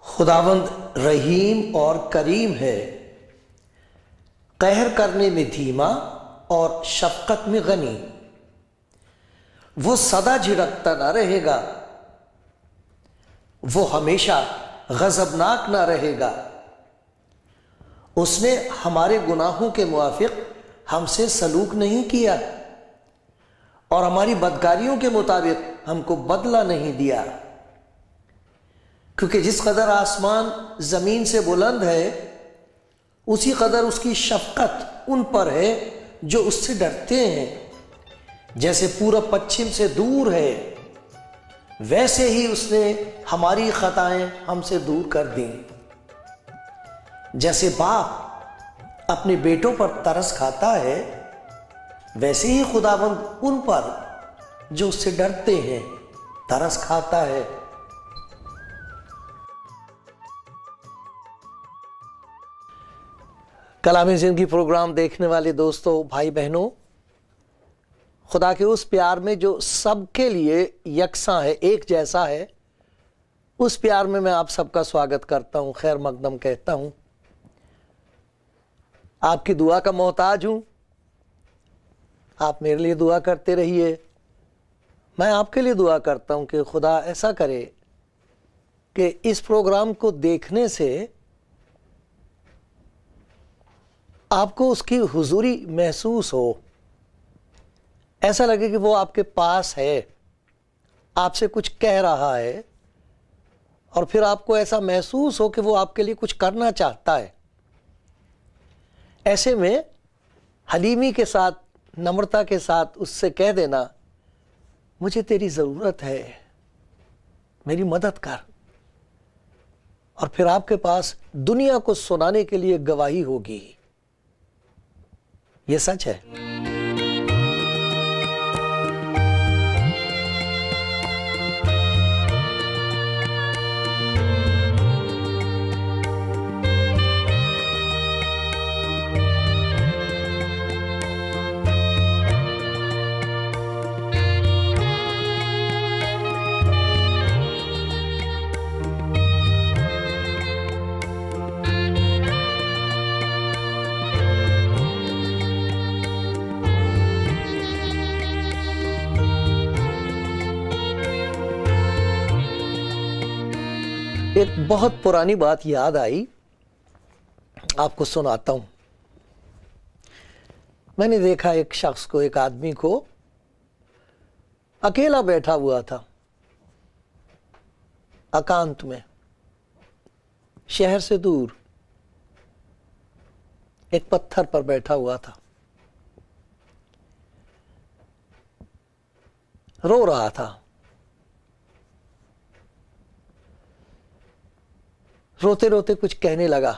خداوند رحیم اور کریم ہے، قہر کرنے میں دھیما اور شفقت میں غنی۔ وہ سدا جھڑکتا نہ رہے گا، وہ ہمیشہ غضبناک نہ رہے گا۔ اس نے ہمارے گناہوں کے موافق ہم سے سلوک نہیں کیا اور ہماری بدکاریوں کے مطابق ہم کو بدلہ نہیں دیا۔ کیونکہ جس قدر آسمان زمین سے بلند ہے، اسی قدر اس کی شفقت ان پر ہے جو اس سے ڈرتے ہیں۔ جیسے پورب پچھم سے دور ہے، ویسے ہی اس نے ہماری خطائیں ہم سے دور کر دیں۔ جیسے باپ اپنے بیٹوں پر ترس کھاتا ہے، ویسے ہی خداوند ان پر جو اس سے ڈرتے ہیں ترس کھاتا ہے۔ کلام زندگی پروگرام دیکھنے والے دوستوں، بھائی بہنوں، خدا کے اس پیار میں جو سب کے لیے یکساں ہے، ایک جیسا ہے، اس پیار میں آپ سب کا سواگت کرتا ہوں، خیر مقدم کہتا ہوں۔ آپ کی دعا کا محتاج ہوں، آپ میرے لیے دعا کرتے رہیے، میں آپ کے لیے دعا کرتا ہوں کہ خدا ایسا کرے کہ اس پروگرام کو دیکھنے سے آپ کو اس کی حضوری محسوس ہو، ایسا لگے کہ وہ آپ کے پاس ہے، آپ سے کچھ کہہ رہا ہے، اور پھر آپ کو ایسا محسوس ہو کہ وہ آپ کے لیے کچھ کرنا چاہتا ہے۔ ایسے میں حلیمی کے ساتھ، نمرتا کے ساتھ اس سے کہہ دینا، مجھے تیری ضرورت ہے، میری مدد کر، اور پھر آپ کے پاس دنیا کو سنانے کے لیے گواہی ہوگی۔ یہ سچ ہے۔ ایک بہت پرانی بات یاد آئی، آپ کو سناتا ہوں۔ میں نے دیکھا ایک شخص کو، ایک آدمی کو اکیلا بیٹھا ہوا تھا، اکانت میں، شہر سے دور، ایک پتھر پر بیٹھا ہوا تھا، رو رہا تھا۔ روتے روتے کچھ کہنے لگا،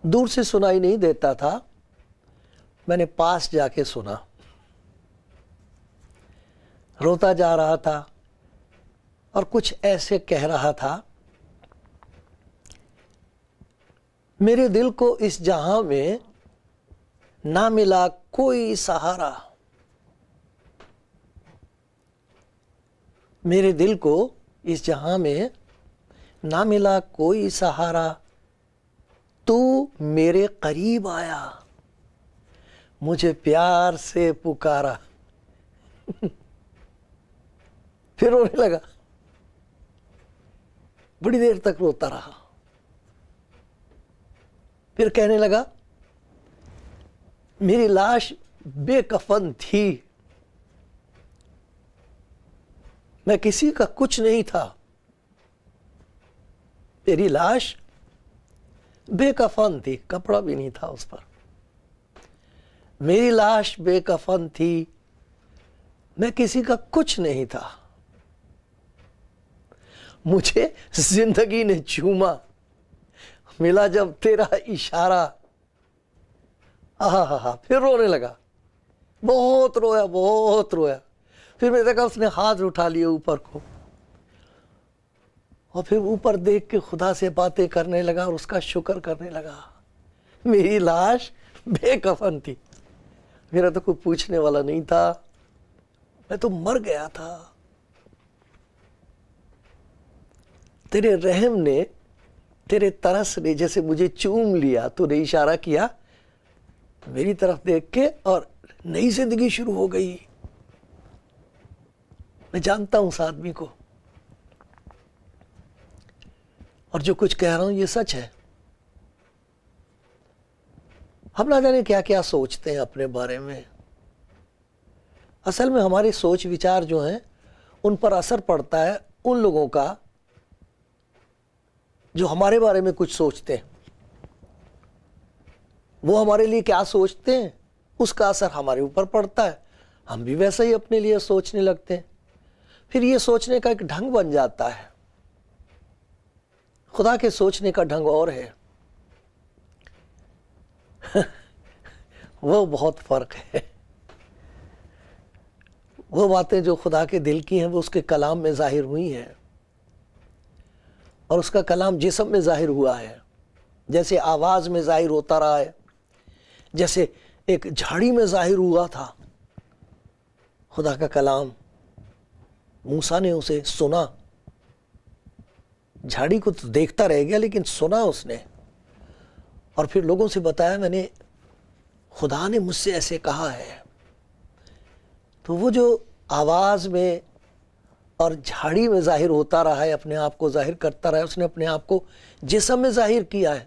دور سے سنائی نہیں دیتا تھا، میں نے پاس جا کے سنا۔ روتا جا رہا تھا اور کچھ ایسے کہہ رہا تھا، میرے دل کو اس جہاں میں نہ ملا کوئی سہارا، میرے دل کو اس جہاں میں نہ ملا کوئی سہارا، تو میرے قریب آیا، مجھے پیار سے پکارا۔ پھر رونے لگا، بڑی دیر تک روتا رہا، پھر کہنے لگا، میری لاش بے کفن تھی، میں کسی کا کچھ نہیں تھا، میری لاش بے کفن تھی، کپڑا بھی نہیں تھا اس پر، میری لاش بے کفن تھی، میں کسی کا کچھ نہیں تھا، مجھے زندگی نے چوما، ملا جب تیرا اشارہ، پھر رونے لگا، بہت رویا بہت رویا۔ پھر میں دیکھا اس نے ہاتھ اٹھا لیے اوپر کو، اور پھر اوپر دیکھ کے خدا سے باتیں کرنے لگا اور اس کا شکر کرنے لگا۔ میری لاش بے کفن تھی، میرا تو کوئی پوچھنے والا نہیں تھا، میں تو مر گیا تھا۔ تیرے رحم نے، تیرے ترس نے جیسے مجھے چوم لیا، تو نے اشارہ کیا میری طرف دیکھ کے، اور نئی زندگی شروع ہو گئی۔ میں جانتا ہوں اس آدمی کو، اور جو کچھ کہہ رہا ہوں یہ سچ ہے۔ ہم نہ جانے کیا کیا سوچتے ہیں اپنے بارے میں۔ اصل میں ہماری سوچ وچار جو ہیں ان پر اثر پڑتا ہے ان لوگوں کا جو ہمارے بارے میں کچھ سوچتے ہیں۔ وہ ہمارے لیے کیا سوچتے ہیں اس کا اثر ہمارے اوپر پڑتا ہے، ہم بھی ویسا ہی اپنے لیے سوچنے لگتے ہیں۔ پھر یہ سوچنے کا ایک ڈھنگ بن جاتا ہے۔ خدا کے سوچنے کا ڈھنگ اور ہے، وہ بہت فرق ہے۔ وہ باتیں جو خدا کے دل کی ہیں وہ اس کے کلام میں ظاہر ہوئی ہیں، اور اس کا کلام جسم میں ظاہر ہوا ہے، جیسے آواز میں ظاہر ہوتا رہا ہے، جیسے ایک جھاڑی میں ظاہر ہوا تھا خدا کا کلام۔ موسیٰ نے اسے سنا، جھاڑی کو تو دیکھتا رہ گیا لیکن سنا اس نے، اور پھر لوگوں سے بتایا میں نے، خدا نے مجھ سے ایسے کہا ہے۔ تو وہ جو آواز میں اور جھاڑی میں ظاہر ہوتا رہا ہے، اپنے آپ کو ظاہر کرتا رہا ہے، اس نے اپنے آپ کو جسم میں ظاہر کیا ہے،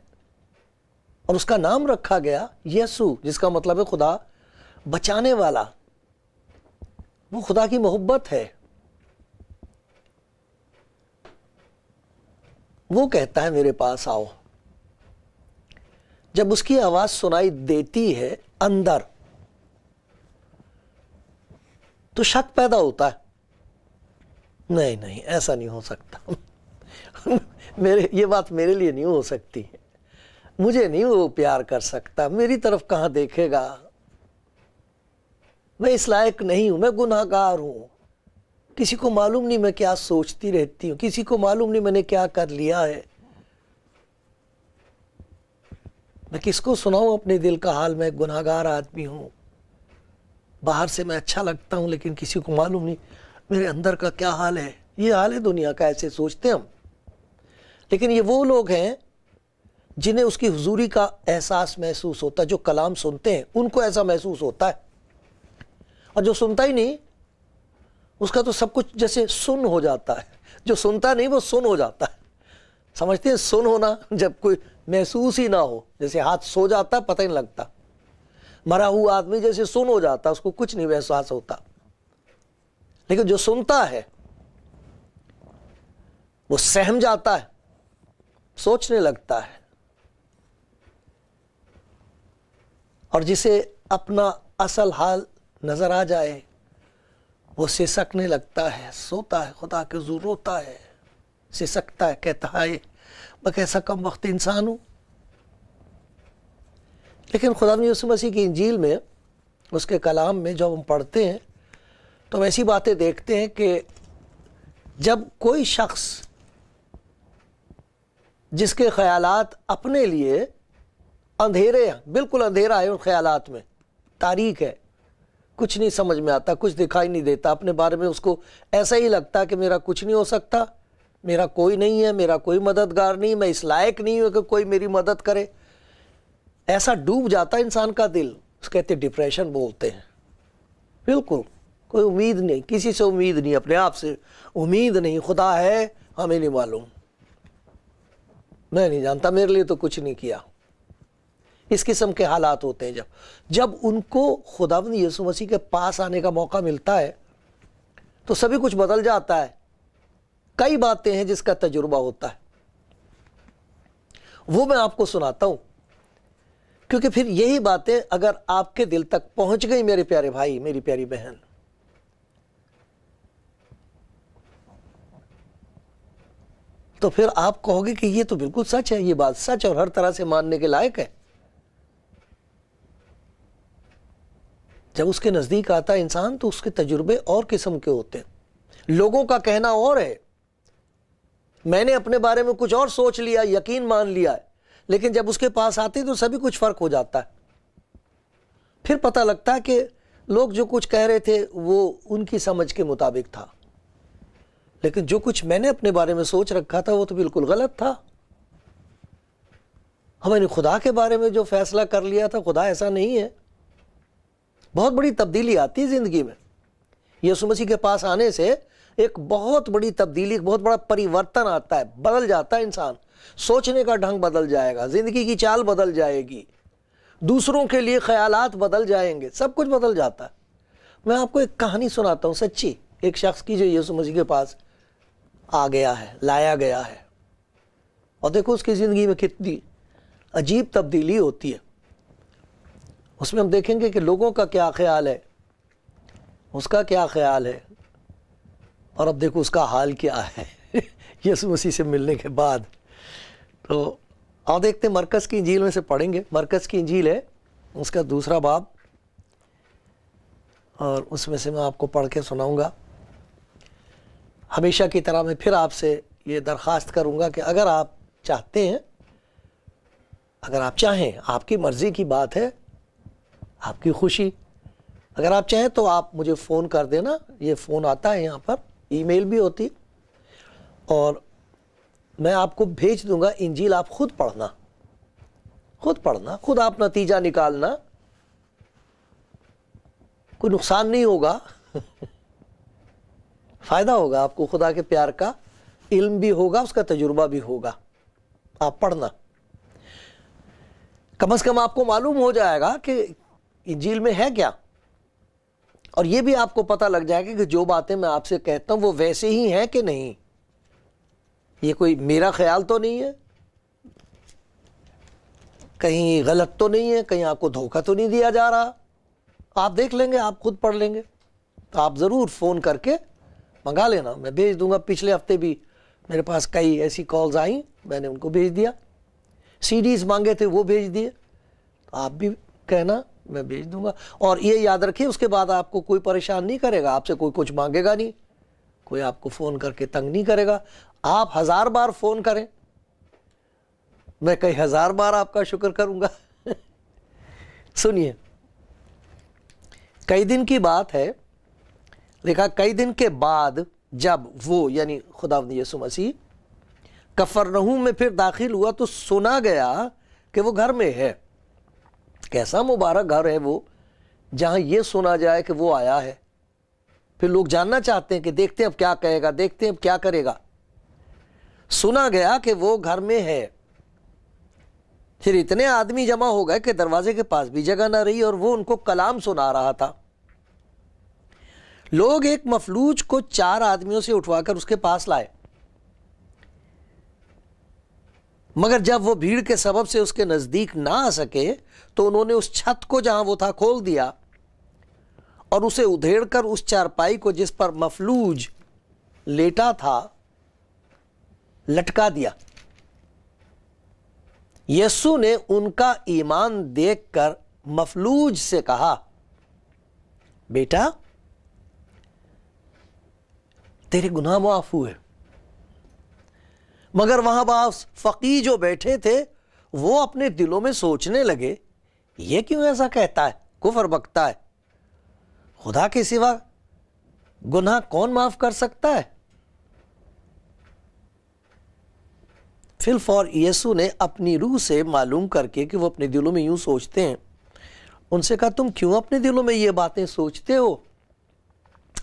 اور اس کا نام رکھا گیا یسوع، جس کا مطلب ہے خدا بچانے والا۔ وہ خدا کی محبت ہے۔ وہ کہتا ہے میرے پاس آؤ۔ جب اس کی آواز سنائی دیتی ہے اندر تو شک پیدا ہوتا ہے، نہیں نہیں ایسا نہیں ہو سکتا، یہ بات میرے لیے نہیں ہو سکتی، مجھے نہیں وہ پیار کر سکتا، میری طرف کہاں دیکھے گا، میں اس لائق نہیں ہوں، میں گناہ گار ہوں، کسی کو معلوم نہیں میں کیا سوچتی رہتی ہوں، کسی کو معلوم نہیں میں نے کیا کر لیا ہے، میں کس کو سناؤں اپنے دل کا حال، میں گناہ گار آدمی ہوں، باہر سے میں اچھا لگتا ہوں لیکن کسی کو معلوم نہیں میرے اندر کا کیا حال ہے۔ یہ حال ہے دنیا کا، ایسے سوچتے ہم۔ لیکن یہ وہ لوگ ہیں جنہیں اس کی حضوری کا احساس محسوس ہوتا ہے، جو کلام سنتے ہیں ان کو ایسا محسوس ہوتا ہے، اور جو سنتا ہی نہیں اس کا تو سب کچھ جیسے سن ہو جاتا ہے، جو سنتا نہیں وہ سن ہو جاتا ہے۔ سمجھتے ہیں سن ہونا، جب کوئی محسوس ہی نہ ہو، جیسے ہاتھ سو جاتا ہے پتہ ہی نہیں لگتا، مرا ہوا آدمی جیسے سن ہو جاتا، اس کو کچھ نہیں احساس ہوتا۔ لیکن جو سنتا ہے وہ سہم جاتا ہے، سوچنے لگتا ہے، اور جسے اپنا اصل حال نظر آ جائے وہ سسکنے لگتا ہے، سوتا ہے، خدا کے حضور روتا ہے، سسکتا ہے، کہتا ہے میں کیسا کم وقت انسان ہوں۔ لیکن خدا یسوع مسیح کی انجیل میں، اس کے کلام میں جب ہم پڑھتے ہیں تو ہم ایسی باتیں دیکھتے ہیں کہ جب کوئی شخص جس کے خیالات اپنے لیے اندھیرے ہیں، بالکل اندھیرا ہے ان خیالات میں، تاریک ہے، کچھ نہیں سمجھ میں آتا، کچھ دکھائی نہیں دیتا، اپنے بارے میں اس کو ایسا ہی لگتا کہ میرا کچھ نہیں ہو سکتا، میرا کوئی نہیں ہے، میرا کوئی مددگار نہیں، میں اس لائق نہیں ہوں کہ کوئی میری مدد کرے، ایسا ڈوب جاتا ہے انسان کا دل، اس کہتے ڈپریشن بولتے ہیں۔ بالکل کوئی امید نہیں، کسی سے امید نہیں، اپنے آپ سے امید نہیں، خدا ہے ہمیں نہیں معلوم، میں نہیں جانتا، میرے لیے تو کچھ نہیں کیا۔ اس قسم کے حالات ہوتے ہیں جب ان کو خداوند یسوع مسیح کے پاس آنے کا موقع ملتا ہے تو سبھی کچھ بدل جاتا ہے۔ کئی باتیں ہیں جس کا تجربہ ہوتا ہے، وہ میں آپ کو سناتا ہوں، کیونکہ پھر یہی باتیں اگر آپ کے دل تک پہنچ گئی میرے پیارے بھائی، میری پیاری بہن، تو پھر آپ کہو گے کہ یہ تو بالکل سچ ہے، یہ بات سچ اور ہر طرح سے ماننے کے لائق ہے۔ جب اس کے نزدیک آتا ہے انسان تو اس کے تجربے اور قسم کے ہوتے ہیں، لوگوں کا کہنا اور ہے، میں نے اپنے بارے میں کچھ اور سوچ لیا، یقین مان لیا ہے، لیکن جب اس کے پاس آتے تو سبھی کچھ فرق ہو جاتا ہے۔ پھر پتہ لگتا ہے کہ لوگ جو کچھ کہہ رہے تھے وہ ان کی سمجھ کے مطابق تھا، لیکن جو کچھ میں نے اپنے بارے میں سوچ رکھا تھا وہ تو بالکل غلط تھا۔ میں نے خدا کے بارے میں جو فیصلہ کر لیا تھا، خدا ایسا نہیں ہے۔ بہت بڑی تبدیلی آتی ہے زندگی میں، یسوع مسیح کے پاس آنے سے ایک بہت بڑی تبدیلی، بہت بڑا پریورتن آتا ہے، بدل جاتا ہے انسان، سوچنے کا ڈھنگ بدل جائے گا، زندگی کی چال بدل جائے گی، دوسروں کے لیے خیالات بدل جائیں گے، سب کچھ بدل جاتا ہے۔ میں آپ کو ایک کہانی سناتا ہوں سچی، ایک شخص کی جو یسوع مسیح کے پاس آ گیا ہے، لایا گیا ہے، اور دیکھو اس کی زندگی میں کتنی عجیب تبدیلی ہوتی ہے۔ اس میں ہم دیکھیں گے کہ لوگوں کا کیا خیال ہے، اس کا کیا خیال ہے، اور اب دیکھو اس کا حال کیا ہے یسوع مسیح سے ملنے کے بعد۔ تو آؤ دیکھتے ہیں، مرکز کی انجیل میں سے پڑھیں گے۔ مرکز کی انجیل ہے اس کا 2 باب، اور اس میں سے میں آپ کو پڑھ کے سناؤں گا۔ ہمیشہ کی طرح میں پھر آپ سے یہ درخواست کروں گا کہ اگر آپ چاہتے ہیں، اگر آپ چاہیں، آپ کی مرضی کی بات ہے، آپ کی خوشی، اگر آپ چاہیں تو آپ مجھے فون کر دینا، یہ فون آتا ہے یہاں پر، ای میل بھی ہوتی، اور میں آپ کو بھیج دوں گا انجیل، آپ خود پڑھنا، خود آپ نتیجہ نکالنا، کوئی نقصان نہیں ہوگا فائدہ ہوگا آپ کو، خدا کے پیار کا علم بھی ہوگا، اس کا تجربہ بھی ہوگا۔ آپ پڑھنا، کم از کم آپ کو معلوم ہو جائے گا کہ انجیل میں ہے کیا، اور یہ بھی آپ کو پتہ لگ جائے گا کہ جو باتیں میں آپ سے کہتا ہوں وہ ویسے ہی ہیں کہ نہیں، یہ کوئی میرا خیال تو نہیں ہے، کہیں غلط تو نہیں ہے، کہیں آپ کو دھوکہ تو نہیں دیا جا رہا۔ آپ دیکھ لیں گے، آپ خود پڑھ لیں گے، تو آپ ضرور فون کر کے منگا لینا، میں بھیج دوں گا۔ پچھلے ہفتے بھی میرے پاس کئی ایسی کالز آئیں، میں نے ان کو بھیج دیا، CDs مانگے تھے وہ بھیج دیے، تو آپ بھی کہنا، میں بھیج دوں گا۔ اور یہ یاد رکھیں، اس کے بعد آپ کو کوئی پریشان نہیں کرے گا، آپ سے کوئی کچھ مانگے گا نہیں، کوئی آپ کو فون کر کے تنگ نہیں کرے گا۔ آپ 1000 بار فون کریں، میں کئی 1000 بار آپ کا شکر کروں گا سنیے، کئی دن کی بات ہے، دیکھا، کئی دن کے بعد جب وہ یعنی خداوند یسوع مسیح کفرنہوم میں پھر داخل ہوا تو سنا گیا کہ وہ گھر میں ہے۔ کیسا مبارک گھر ہے وہ، جہاں یہ سنا جائے کہ وہ آیا ہے۔ پھر لوگ جاننا چاہتے ہیں کہ دیکھتے ہیں اب کیا کہے گا، دیکھتے ہیں اب کیا کرے گا۔ سنا گیا کہ وہ گھر میں ہے، پھر اتنے آدمی جمع ہو گئے کہ دروازے کے پاس بھی جگہ نہ رہی، اور وہ ان کو کلام سنا رہا تھا۔ لوگ ایک مفلوج کو 4 آدمیوں سے اٹھوا کر اس کے پاس لائے، مگر جب وہ بھیڑ کے سبب سے اس کے نزدیک نہ آ سکے تو انہوں نے اس چھت کو جہاں وہ تھا کھول دیا، اور اسے ادھیڑ کر اس چارپائی کو جس پر مفلوج لیٹا تھا لٹکا دیا۔ یسوع نے ان کا ایمان دیکھ کر مفلوج سے کہا، بیٹا تیرے گناہ معاف ہوئے۔ مگر وہاں بعض فقیہ جو بیٹھے تھے وہ اپنے دلوں میں سوچنے لگے، یہ کیوں ایسا کہتا ہے، کفر بکتا ہے، خدا کے سوا گناہ کون معاف کر سکتا ہے؟ فی الفور یسوع نے اپنی روح سے معلوم کر کے کہ وہ اپنے دلوں میں یوں سوچتے ہیں، ان سے کہا، تم کیوں اپنے دلوں میں یہ باتیں سوچتے ہو؟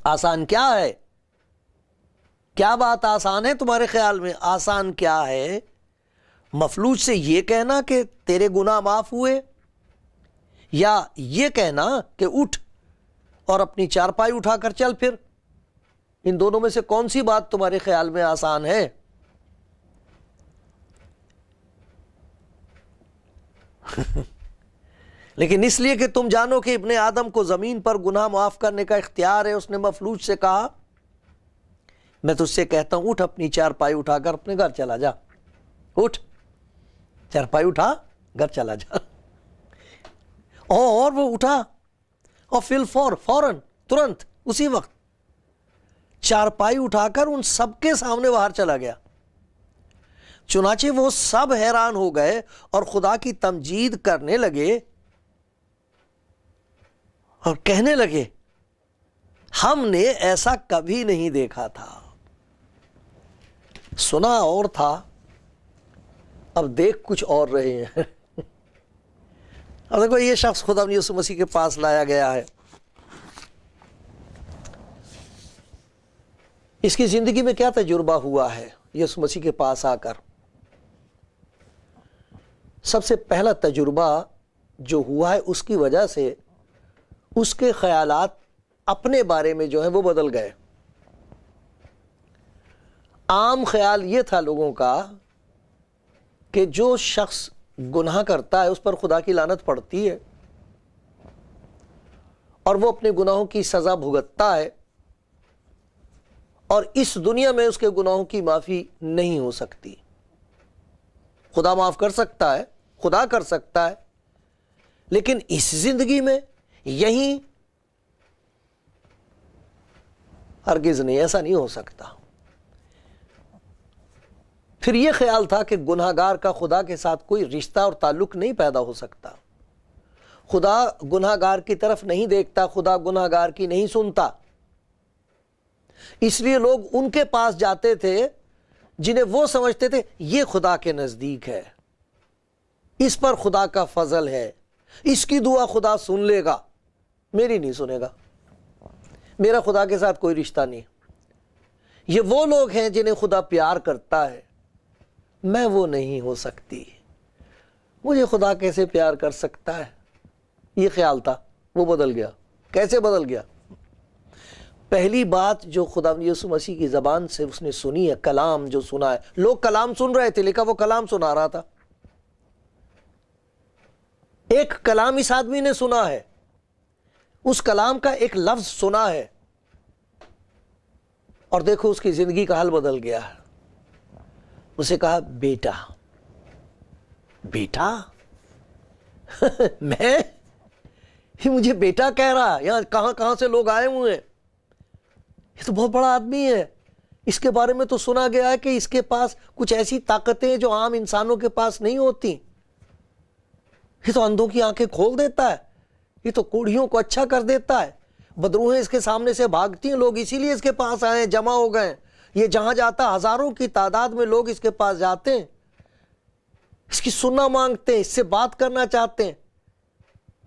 آسان کیا ہے؟ کیا بات آسان ہے تمہارے خیال میں؟ آسان کیا ہے؟ مفلوج سے یہ کہنا کہ تیرے گناہ معاف ہوئے، یا یہ کہنا کہ اٹھ اور اپنی چارپائی اٹھا کر چل پھر؟ ان دونوں میں سے کون سی بات تمہارے خیال میں آسان ہے؟ لیکن اس لیے کہ تم جانو کہ ابن آدم کو زمین پر گناہ معاف کرنے کا اختیار ہے، اس نے مفلوج سے کہا، میں تجھ سے کہتا ہوں اٹھ اپنی چارپائی اٹھا کر اپنے گھر چلا جا، اٹھ چارپائی اٹھا گھر چلا جا۔ اور وہ اٹھا اور فوراً ترنت اسی وقت چارپائی اٹھا کر ان سب کے سامنے باہر چلا گیا۔ چنانچہ وہ سب حیران ہو گئے اور خدا کی تمجید کرنے لگے اور کہنے لگے ہم نے ایسا کبھی نہیں دیکھا تھا۔ سنا اور تھا، اب دیکھ کچھ اور رہے ہیں۔ اب دیکھو یہ شخص خدا یسوع مسیح کے پاس لایا گیا ہے، اس کی زندگی میں کیا تجربہ ہوا ہے یسوع مسیح کے پاس آ کر؟ سب سے پہلا تجربہ جو ہوا ہے اس کی وجہ سے اس کے خیالات اپنے بارے میں جو ہیں وہ بدل گئے۔ عام خیال یہ تھا لوگوں کا کہ جو شخص گناہ کرتا ہے اس پر خدا کی لعنت پڑتی ہے اور وہ اپنے گناہوں کی سزا بھگتتا ہے، اور اس دنیا میں اس کے گناہوں کی معافی نہیں ہو سکتی۔ خدا معاف کر سکتا ہے، خدا کر سکتا ہے، لیکن اس زندگی میں یہیں ہرگز نہیں، ایسا نہیں ہو سکتا۔ پھر یہ خیال تھا کہ گناہگار کا خدا کے ساتھ کوئی رشتہ اور تعلق نہیں پیدا ہو سکتا، خدا گناہگار کی طرف نہیں دیکھتا، خدا گناہگار کی نہیں سنتا۔ اس لیے لوگ ان کے پاس جاتے تھے جنہیں وہ سمجھتے تھے یہ خدا کے نزدیک ہے، اس پر خدا کا فضل ہے، اس کی دعا خدا سن لے گا، میری نہیں سنے گا، میرا خدا کے ساتھ کوئی رشتہ نہیں۔ یہ وہ لوگ ہیں جنہیں خدا پیار کرتا ہے، میں وہ نہیں ہو سکتی، مجھے خدا کیسے پیار کر سکتا ہے؟ یہ خیال تھا، وہ بدل گیا۔ کیسے بدل گیا؟ پہلی بات جو خدا یسوع مسیح کی زبان سے اس نے سنی ہے، کلام جو سنا ہے، لوگ کلام سن رہے تھے، لکھا وہ کلام سنا رہا تھا۔ ایک کلام اس آدمی نے سنا ہے، اس کلام کا ایک لفظ سنا ہے، اور دیکھو اس کی زندگی کا حال بدل گیا ہے۔ اسے کہا بیٹا، بیٹا میں، یہ مجھے بیٹا کہہ رہا ہے، یہاں کہاں کہاں سے لوگ آئے ہوئے ہیں، یہ تو بہت بڑا آدمی ہے، اس کے بارے میں تو سنا گیا ہے کہ اس کے پاس کچھ ایسی طاقتیں جو عام انسانوں کے پاس نہیں ہوتی، یہ تو اندھوں کی آنکھیں کھول دیتا ہے، یہ تو کوڑھیوں کو اچھا کر دیتا ہے، بدروہیں اس کے سامنے سے بھاگتی ہیں، لوگ اسی لیے اس کے پاس آئے ہیں، جمع ہو گئے ہیں، یہ جہاں جاتا ہزاروں کی تعداد میں لوگ اس کے پاس جاتے ہیں، اس کی سننا مانگتے ہیں، اس سے بات کرنا چاہتے ہیں،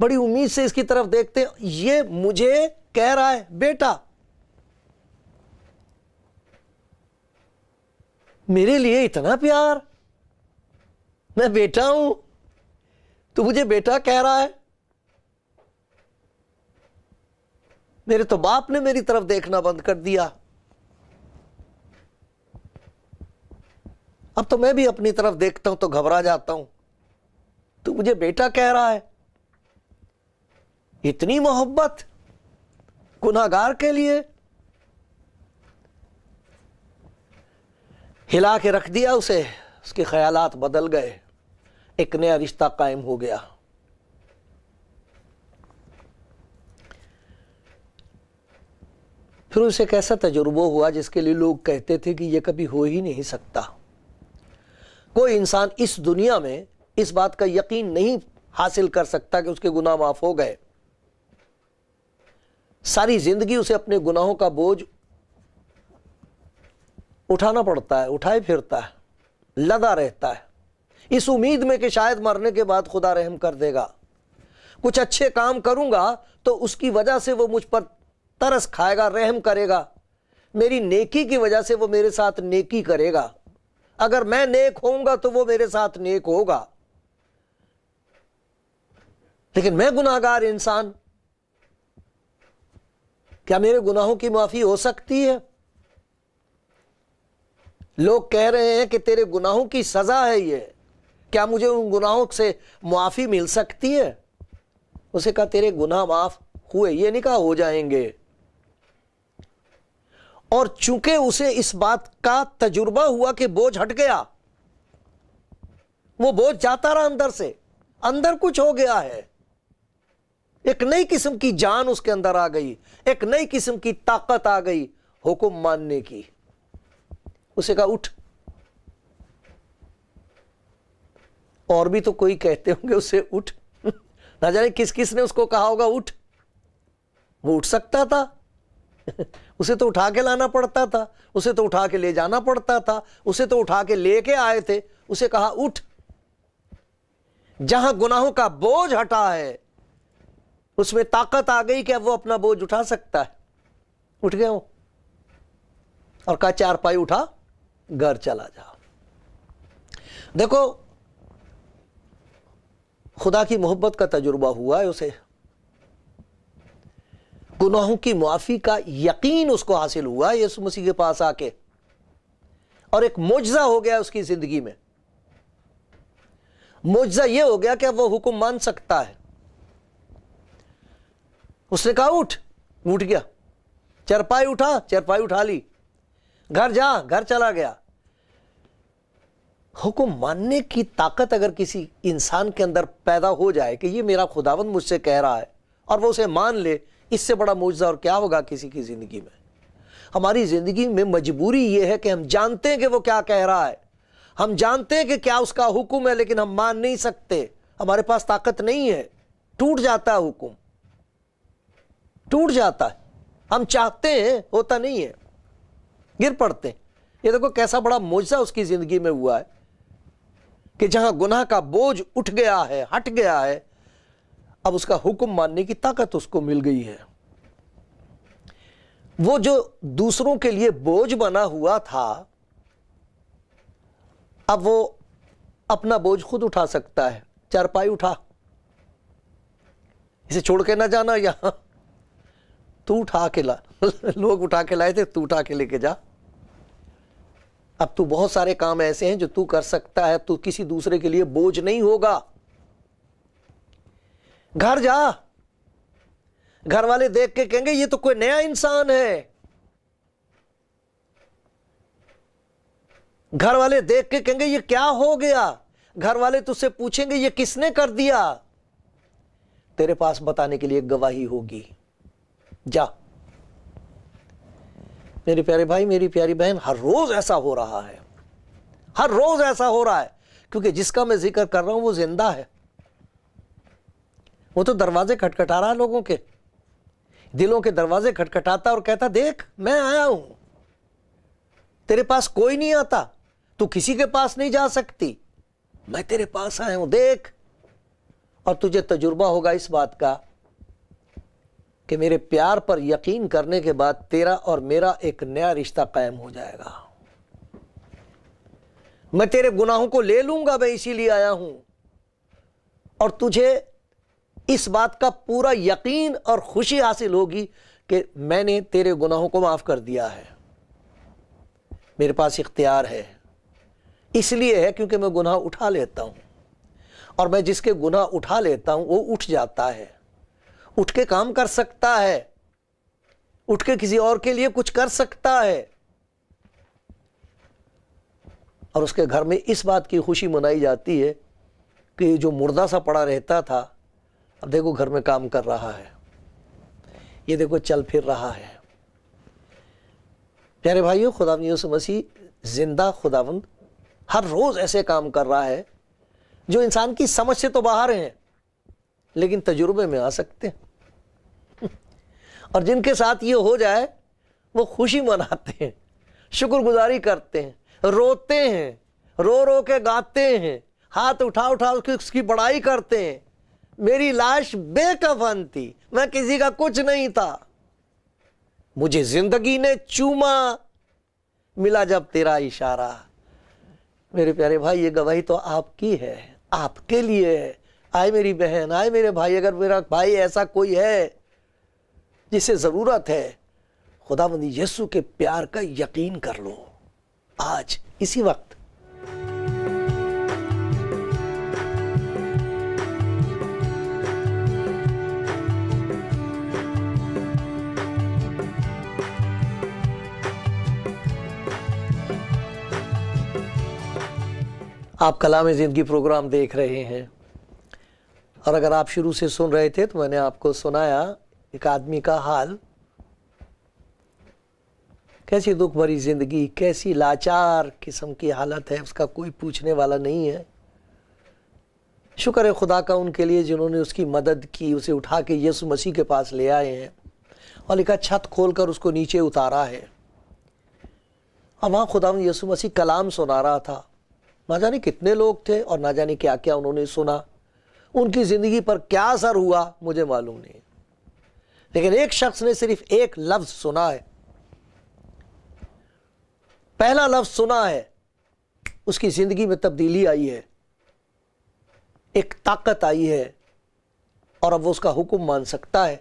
بڑی امید سے اس کی طرف دیکھتے ہیں۔ یہ مجھے کہہ رہا ہے بیٹا، میرے لیے اتنا پیار، میں بیٹا ہوں، تو مجھے بیٹا کہہ رہا ہے؟ میرے تو باپ نے میری طرف دیکھنا بند کر دیا، اب تو میں بھی اپنی طرف دیکھتا ہوں تو گھبرا جاتا ہوں، تو مجھے بیٹا کہہ رہا ہے؟ اتنی محبت گناہگار کے لیے؟ ہلا کے رکھ دیا اسے، اس کے خیالات بدل گئے، ایک نیا رشتہ قائم ہو گیا۔ پھر اسے ایک ایسا تجربہ ہوا جس کے لیے لوگ کہتے تھے کہ یہ کبھی ہو ہی نہیں سکتا، کوئی انسان اس دنیا میں اس بات کا یقین نہیں حاصل کر سکتا کہ اس کے گناہ معاف ہو گئے۔ ساری زندگی اسے اپنے گناہوں کا بوجھ اٹھانا پڑتا ہے، اٹھائے پھرتا ہے، لدا رہتا ہے، اس امید میں کہ شاید مرنے کے بعد خدا رحم کر دے گا، کچھ اچھے کام کروں گا تو اس کی وجہ سے وہ مجھ پر ترس کھائے گا، رحم کرے گا، میری نیکی کی وجہ سے وہ میرے ساتھ نیکی کرے گا، اگر میں نیک ہوں گا تو وہ میرے ساتھ نیک ہوگا۔ لیکن میں گناہگار انسان، کیا میرے گناہوں کی معافی ہو سکتی ہے؟ لوگ کہہ رہے ہیں کہ تیرے گناہوں کی سزا ہے یہ، کیا مجھے ان گناہوں سے معافی مل سکتی ہے؟ اسے کہا تیرے گناہ معاف ہوئے، یہ نہیں کہا ہو جائیں گے۔ اور چونکہ اسے اس بات کا تجربہ ہوا کہ بوجھ ہٹ گیا، وہ بوجھ جاتا رہا اندر سے، اندر کچھ ہو گیا ہے، ایک نئی قسم کی جان اس کے اندر آ گئی، ایک نئی قسم کی طاقت آ گئی حکم ماننے کی۔ اسے کہا اٹھ۔ اور بھی تو کوئی کہتے ہوں گے اسے اٹھ، نہ جانے کس کس نے اس کو کہا ہوگا اٹھ۔ وہ اٹھ سکتا تھا؟ اسے تو اٹھا کے لانا پڑتا تھا، اسے تو اٹھا کے لے جانا پڑتا تھا، اسے تو اٹھا کے لے کے آئے تھے، اسے کہا اٹھ۔ جہاں گناہوں کا بوجھ ہٹا ہے اس میں طاقت آ گئی کہ اب وہ اپنا بوجھ اٹھا سکتا ہے۔ اٹھ گیا وہ اور کہا چارپائی اٹھا، گھر چلا جا۔ دیکھو خدا کی محبت کا تجربہ ہوا ہے اسے، گناہوں کی معافی کا یقین اس کو حاصل ہوا ہے یسوع مسیح کے پاس آ کے، اور ایک معجزہ ہو گیا اس کی زندگی میں۔ معجزہ یہ ہو گیا کہ اب وہ حکم مان سکتا ہے۔ اس نے کہا اٹھ، اٹھ گیا، چرپائی اٹھا، چرپائی اٹھا لی، گھر جا، گھر چلا گیا۔ حکم ماننے کی طاقت اگر کسی انسان کے اندر پیدا ہو جائے کہ یہ میرا خداوند مجھ سے کہہ رہا ہے اور وہ اسے مان لے، اس سے بڑا معجزہ اور کیا ہوگا کسی کی زندگی میں۔ ہماری زندگی میں مجبوری یہ ہے کہ ہم جانتے ہیں کہ وہ کیا کہہ رہا ہے، ہم جانتے ہیں کہ کیا اس کا حکم ہے، لیکن ہم مان نہیں سکتے، ہمارے پاس طاقت نہیں ہے، ٹوٹ جاتا ہے حکم، ٹوٹ جاتا ہے، ہم چاہتے ہیں ہوتا نہیں ہے، گر پڑتے ہیں۔ یہ دیکھو کیسا بڑا معجزہ اس کی زندگی میں ہوا ہے کہ جہاں گناہ کا بوجھ اٹھ گیا ہے، ہٹ گیا ہے، اب اس کا حکم ماننے کی طاقت اس کو مل گئی ہے۔ وہ جو دوسروں کے لیے بوجھ بنا ہوا تھا، اب وہ اپنا بوجھ خود اٹھا سکتا ہے۔ چارپائی اٹھا، اسے چھوڑ کے نہ جانا یہاں، تو اٹھا کے لا، لوگ اٹھا کے لائے تھے، تو اٹھا کے لے کے جا۔ اب تو بہت سارے کام ایسے ہیں جو تو کر سکتا ہے، تو کسی دوسرے کے لیے بوجھ نہیں ہوگا۔ گھر جا، گھر والے دیکھ کے کہیں گے یہ تو کوئی نیا انسان ہے، گھر والے دیکھ کے کہیں گے یہ کیا ہو گیا، گھر والے تجھ سے پوچھیں گے یہ کس نے کر دیا، تیرے پاس بتانے کے لیے گواہی ہوگی۔ جا۔ میرے پیارے بھائی، میری پیاری بہن، ہر روز ایسا ہو رہا ہے، ہر روز ایسا ہو رہا ہے، کیونکہ جس کا میں ذکر کر رہا ہوں وہ زندہ ہے، وہ تو دروازے کھٹکھٹا رہا ہے، لوگوں کے دلوں کے دروازے کھٹکھٹاتا اور کہتا دیکھ میں آیا ہوں، تیرے پاس کوئی نہیں آتا، تو کسی کے پاس نہیں جا سکتی، میں تیرے پاس آیا ہوں، دیکھ۔ اور تجھے تجربہ ہوگا اس بات کا کہ میرے پیار پر یقین کرنے کے بعد تیرا اور میرا ایک نیا رشتہ قائم ہو جائے گا۔ میں تیرے گناہوں کو لے لوں گا، میں اسی لیے آیا ہوں، اور تجھے اس بات کا پورا یقین اور خوشی حاصل ہوگی کہ میں نے تیرے گناہوں کو معاف کر دیا ہے، میرے پاس اختیار ہے۔ اس لیے ہے کیونکہ میں گناہ اٹھا لیتا ہوں، اور میں جس کے گناہ اٹھا لیتا ہوں وہ اٹھ جاتا ہے، اٹھ کے کام کر سکتا ہے، اٹھ کے کسی اور کے لیے کچھ کر سکتا ہے، اور اس کے گھر میں اس بات کی خوشی منائی جاتی ہے کہ جو مردہ سا پڑا رہتا تھا اب دیکھو گھر میں کام کر رہا ہے، یہ دیکھو چل پھر رہا ہے۔ پیارے بھائیو، خداوند یسوع مسیح زندہ خداوند ہر روز ایسے کام کر رہا ہے جو انسان کی سمجھ سے تو باہر ہیں لیکن تجربے میں آ سکتے ہیں، اور جن کے ساتھ یہ ہو جائے وہ خوشی مناتے ہیں، شکر گزاری کرتے ہیں، روتے ہیں، رو رو کے گاتے ہیں، ہاتھ اٹھا اٹھا اس کی بڑائی کرتے ہیں۔ میری لاش بے کفن تھی، میں کسی کا کچھ نہیں تھا، مجھے زندگی نے چوما، ملا جب تیرا اشارہ۔ میرے پیارے بھائی، یہ گواہی تو آپ کی ہے، آپ کے لیے ہے۔ آئے میری بہن، آئے میرے بھائی، اگر میرا بھائی ایسا کوئی ہے جسے ضرورت ہے خداوند یسوع کے پیار کا یقین کر لو آج اسی وقت۔ آپ کلام زندگی پروگرام دیکھ رہے ہیں، اور اگر آپ شروع سے سن رہے تھے تو میں نے آپ کو سنایا ایک آدمی کا حال، کیسی دکھ بھری زندگی، کیسی لاچار قسم کی حالت ہے، اس کا کوئی پوچھنے والا نہیں ہے۔ شکر ہے خدا کا ان کے لیے جنہوں نے اس کی مدد کی، اسے اٹھا کے یسوع مسیح کے پاس لے آئے ہیں اور لکھا چھت کھول کر اس کو نیچے اتارا ہے، اور وہاں خدا یسوع مسیح کلام سنا رہا تھا۔ نہ جانے کتنے لوگ تھے اور نہ جانے کیا کیا انہوں نے سنا، ان کی زندگی پر کیا اثر ہوا مجھے معلوم نہیں، لیکن ایک شخص نے صرف ایک لفظ سنا ہے، پہلا لفظ سنا ہے، اس کی زندگی میں تبدیلی آئی ہے، ایک طاقت آئی ہے، اور اب وہ اس کا حکم مان سکتا ہے،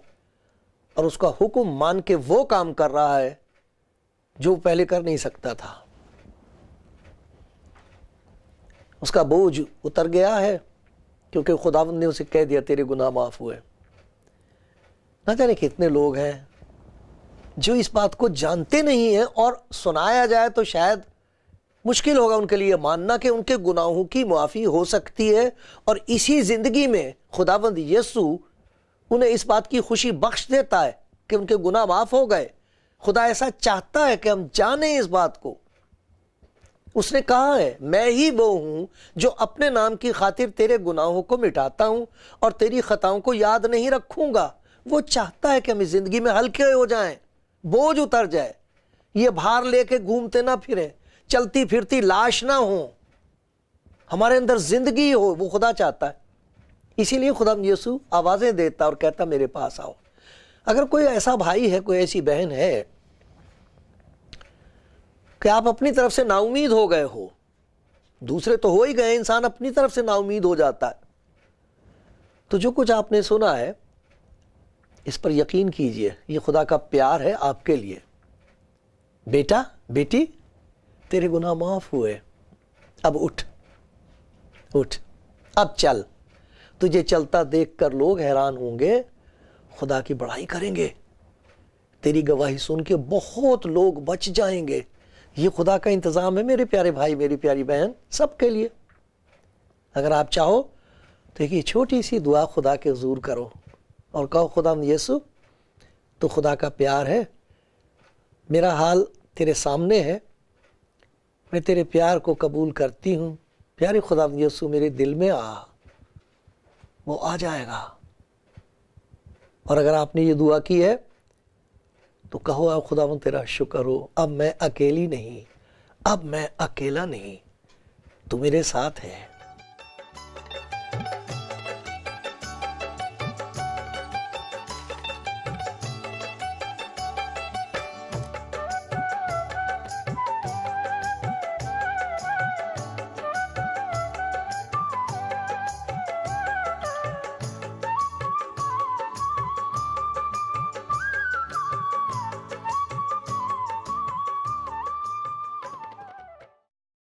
اور اس کا حکم مان کے وہ کام کر رہا ہے جو پہلے کر نہیں سکتا تھا۔ اس کا بوجھ اتر گیا ہے کیونکہ خداوند نے اسے کہہ دیا تیرے گناہ معاف ہوئے۔ نہ جانے کتنے لوگ ہیں جو اس بات کو جانتے نہیں ہیں، اور سنایا جائے تو شاید مشکل ہوگا ان کے لیے ماننا کہ ان کے گناہوں کی معافی ہو سکتی ہے، اور اسی زندگی میں خداوند یسوع انہیں اس بات کی خوشی بخش دیتا ہے کہ ان کے گناہ معاف ہو گئے۔ خدا ایسا چاہتا ہے کہ ہم جانیں اس بات کو۔ اس نے کہا ہے میں ہی وہ ہوں جو اپنے نام کی خاطر تیرے گناہوں کو مٹاتا ہوں اور تیری خطاؤں کو یاد نہیں رکھوں گا۔ وہ چاہتا ہے کہ ہم اس زندگی میں ہلکے ہو جائیں، بوجھ اتر جائے، یہ بھار لے کے گھومتے نہ پھریں، چلتی پھرتی لاش نہ ہوں، ہمارے اندر زندگی ہو، وہ خدا چاہتا ہے۔ اسی لیے خدا یسوع آوازیں دیتا اور کہتا میرے پاس آؤ۔ اگر کوئی ایسا بھائی ہے، کوئی ایسی بہن ہے کہ آپ اپنی طرف سے نا امید ہو گئے ہو، دوسرے تو ہو ہی گئے، انسان اپنی طرف سے نا امید ہو جاتا ہے، تو جو کچھ آپ نے سنا ہے اس پر یقین کیجئے، یہ خدا کا پیار ہے آپ کے لیے۔ بیٹا بیٹی تیرے گناہ معاف ہوئے، اب اٹھ اٹھ، اب چل۔ تجھے چلتا دیکھ کر لوگ حیران ہوں گے، خدا کی بڑائی کریں گے، تیری گواہی سن کے بہت لوگ بچ جائیں گے۔ یہ خدا کا انتظام ہے میرے پیارے بھائی، میری پیاری بہن، سب کے لیے۔ اگر آپ چاہو تو ایک چھوٹی سی دعا خدا کے حضور کرو اور کہو خدا یسوع تو خدا کا پیار ہے، میرا حال تیرے سامنے ہے، میں تیرے پیار کو قبول کرتی ہوں، پیارے خدا یسوع میرے دل میں آ۔ وہ آ جائے گا۔ اور اگر آپ نے یہ دعا کی ہے تو کہو اب خداوند تیرا شکر ہو، اب میں اکیلی نہیں، اب میں اکیلا نہیں، تو میرے ساتھ ہے۔